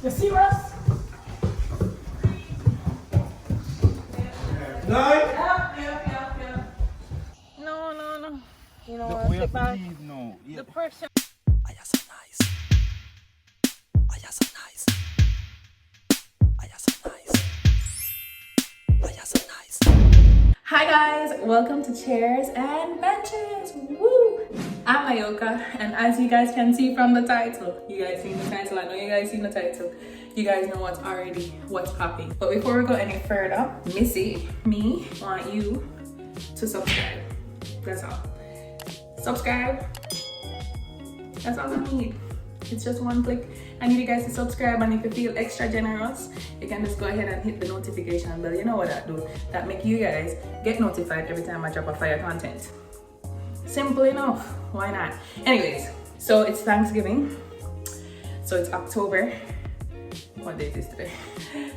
You serious? Nine? Yep. No. You know what? We have Sit to back. leave now. The pressure. I am so nice. I am so nice. I am so nice. I am so nice. Hi guys, welcome to Chairs and Benches. Woo! I'm Ayoka, and as you guys can see from the title, you guys seen the title. I know you guys seen the title. You guys know what's popping. But before we go any further, me want you to subscribe. That's all. Subscribe. That's all I need. It's just one click. I need you guys to subscribe, and if you feel extra generous, you can just go ahead and hit the notification bell. You know what that do? That make you guys get notified every time I drop a fire content. Simple enough. Why not? Anyways, so it's Thanksgiving. So it's October. What date is today?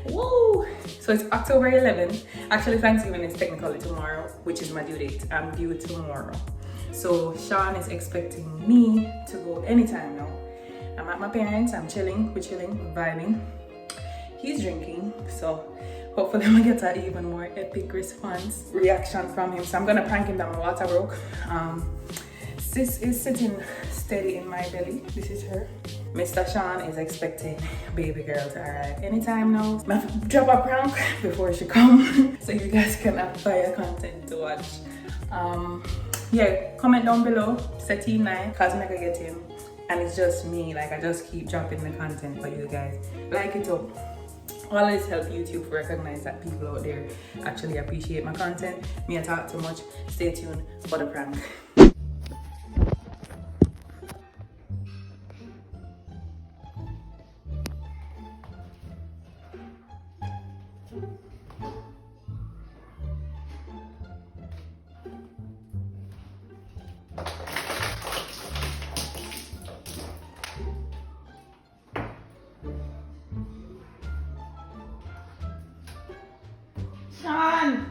Woo! So it's October 11th. Actually, Thanksgiving is technically tomorrow, which is my due date. I'm due tomorrow. So Shaun is expecting me to go anytime now. I'm at my parents, I'm chilling, we're chilling, vibing. He's drinking, so hopefully I'm gonna get an even more epic reaction from him. So I'm gonna prank him that my water broke. Sis is sitting steady in my belly. This is her. Mr. Shaun is expecting baby girl to arrive anytime now. I'm gonna drop a prank before she comes so you guys can have fire content to watch. Yeah, comment down below, say team 9, cause I'm gonna get him. And it's just me, like I just keep dropping the content for you guys. Like it up. Always help YouTube recognize that people out there actually appreciate my content. Me, I talk too much. Stay tuned for the prank. Shaun!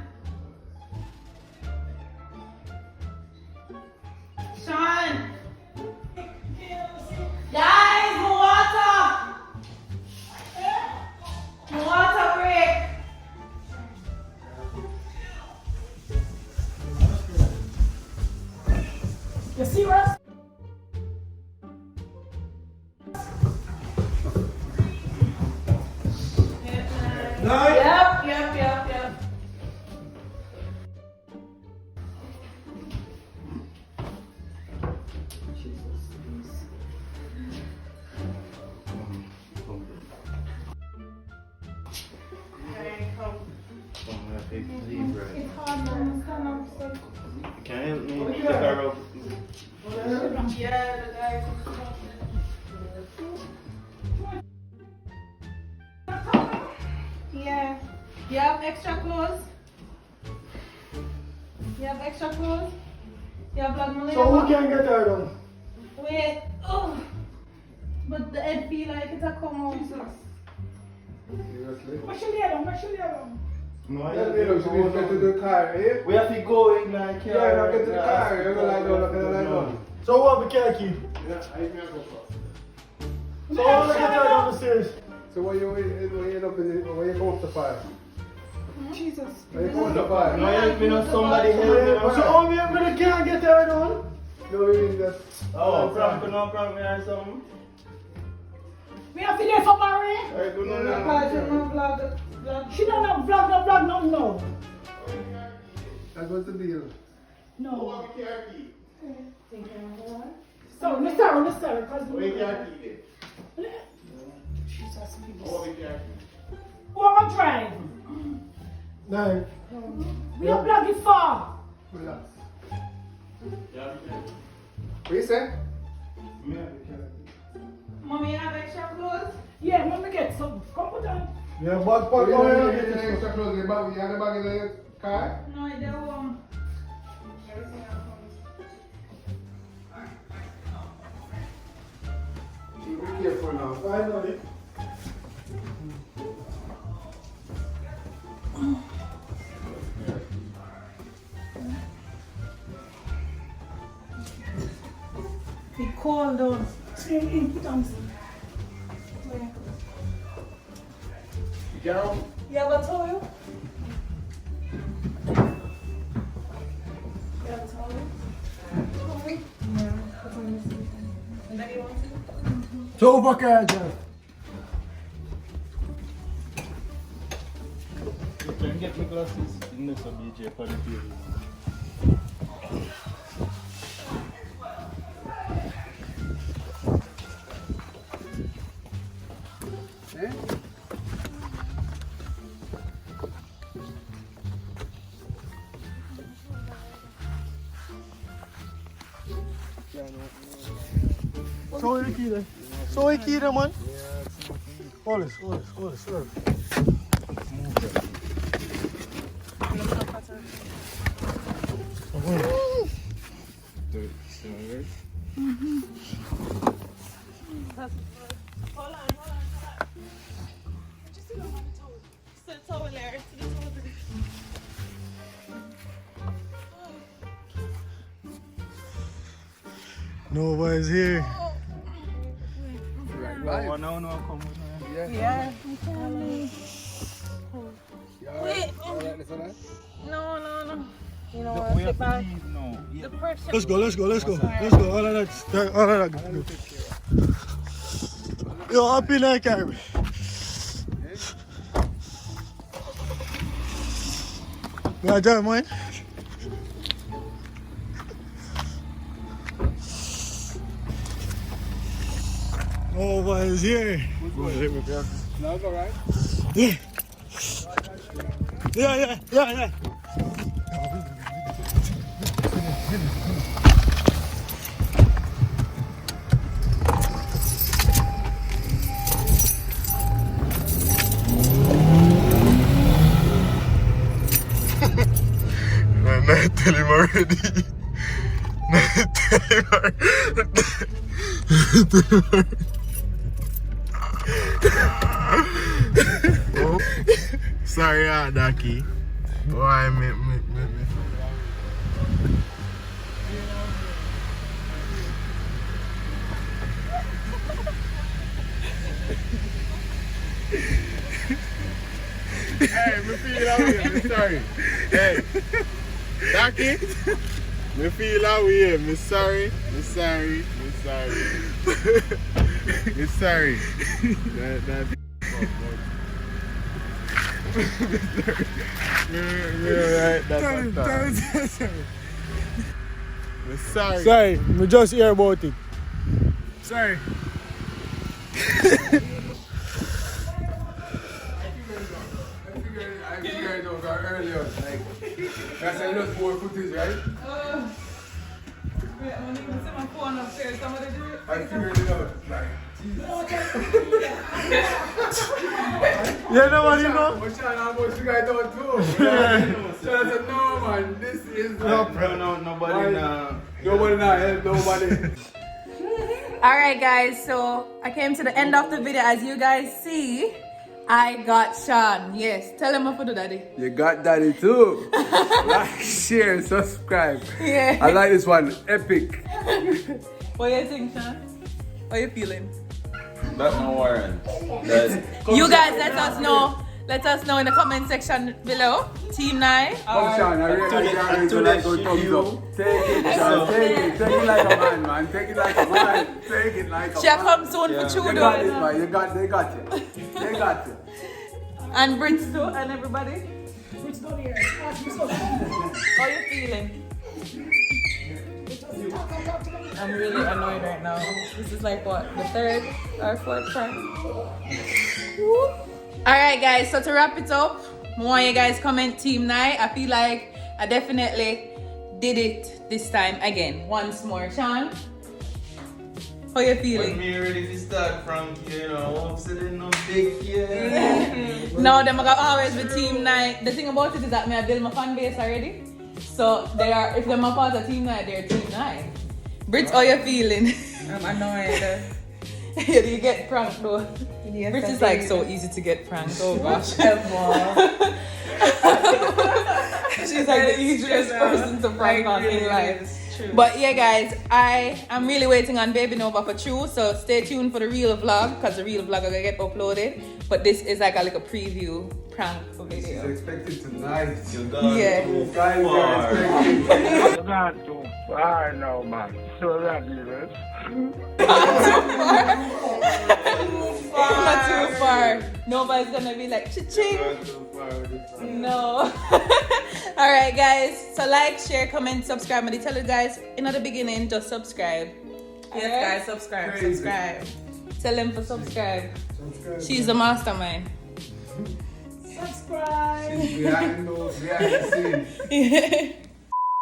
Guys, my water break! You serious? Nine? Yep. It's hard to understand. Can you help me take her up? Yeah, the guy. Yeah. You have extra clothes? You have extra clothes? You have blood malaria? So who can get her done? Wait. Oh. But the head feel like it's a come out. Seriously? Where she lay down? No, I Yeah, you should be to the car, eh? We have to go in like Yeah, now get to the car. You're gonna lie down, So what we can't keep? Yeah, I can go first. So how we get her down the stairs? So when you end up in the, when you go up the fire? Jesus. When you go up the fire? No, help me not somebody help me now. So how we can't get her down? No, you mean just... Oh, prank me or something. We have to get for Mary. Alright, do no, She don't have vlog, no. That's what's the deal. No. So, Mr. Because We can't keep it. Jesus, Oh, we can't who am I drive? Nine. We have vlog it far. Relax. Yeah, we can. What you say? Mommy, you have extra clothes? Yeah, mommy get some. Come put on. Yeah, but What you what have you in the extra clothes in the bag? You have the bag in the car? No, I don't. Be careful now. Finally. Be cold down. Put on. Carol? You have a towel? You have a towel? And then you want to? So over here, Jeff. You can get my glasses in this BJ for the TV. Eh? Show the key there. Show the key there, man. Hold this. Hold on. Just sit on the towel. Sit towel there. To the towel. Nobody's here. No, come with me. Yeah. Wait. Alright, No. You know We what? have Sit to back. leave now. The pressure. Let's go. All of that. Yo, up in there, Carrie. You want to join mine? Nobody's here. No, it's alright. Yeah. I tell him already. Sorry, Daki. Why me. Hey, me feel that way, I'm sorry. Hey, Daki, me feel that way, me sorry. Me sorry. That Sorry. Sorry, we just hear about it. Sorry. I figured it out earlier. Like, that's a lot more footage, right? Wait, I'm gonna even set my phone upstairs. Somebody do it. I figured it out. Like, yeah, nobody know. But Shaun, I'm about to figure it out too. Shaun said, no, man, this is Nobody nobody not help nobody. Alright guys, so I came to the end of the video. As you guys see, I got Shaun. Yes, tell him what to do, daddy. You got daddy too. Like, share, subscribe. Yeah. I like this one, epic. What you think, Shaun? How you feeling? That's no warrant. You guys let us know. Let us know in the comment section below. Team 9. Come, Shaun, I really can't do like a thumbs up. Take it, Shaun, take it like a man. Take it like a man. Take it like a She'll man. come soon for You Chudo. got it, man. They got you. They got you. And Britts too, and everybody. How you feeling? I'm really annoyed right now. This is like what, the third or fourth prank? Alright guys, so to wrap it up, I want you guys comment Team 9. I feel like I definitely did it this time again. Once more. Shaun, how you feeling? Me ready to start from here, I'm sitting no big here. No, them are always be Team 9. The thing about it is that I build my fan base already. So they are, if they're part of Team 9, they're Team 9. Britts, how you feeling? I'm annoyed. Yeah, you get pranked though. Yes, Britts is like so easy to get pranked. Oh gosh. She's like the easiest person to prank on in life. true. But yeah, guys, I am really waiting on Baby Nova for True, so stay tuned for the real vlog because the real vlog are gonna get uploaded. But this is like a preview prank video. She's expected tonight. You gone Yeah. too Guys, far. you're Not too far now, man. So that is it. Not too far. Nobody's gonna be like cha-ching. Gone too far with this one. No. All right, guys. So like, share, comment, subscribe. And I tell you guys in the beginning, just subscribe. Yes, guys, subscribe. Crazy. Subscribe. Tell them to subscribe. She's the mastermind. Subscribe. She's behind the scenes.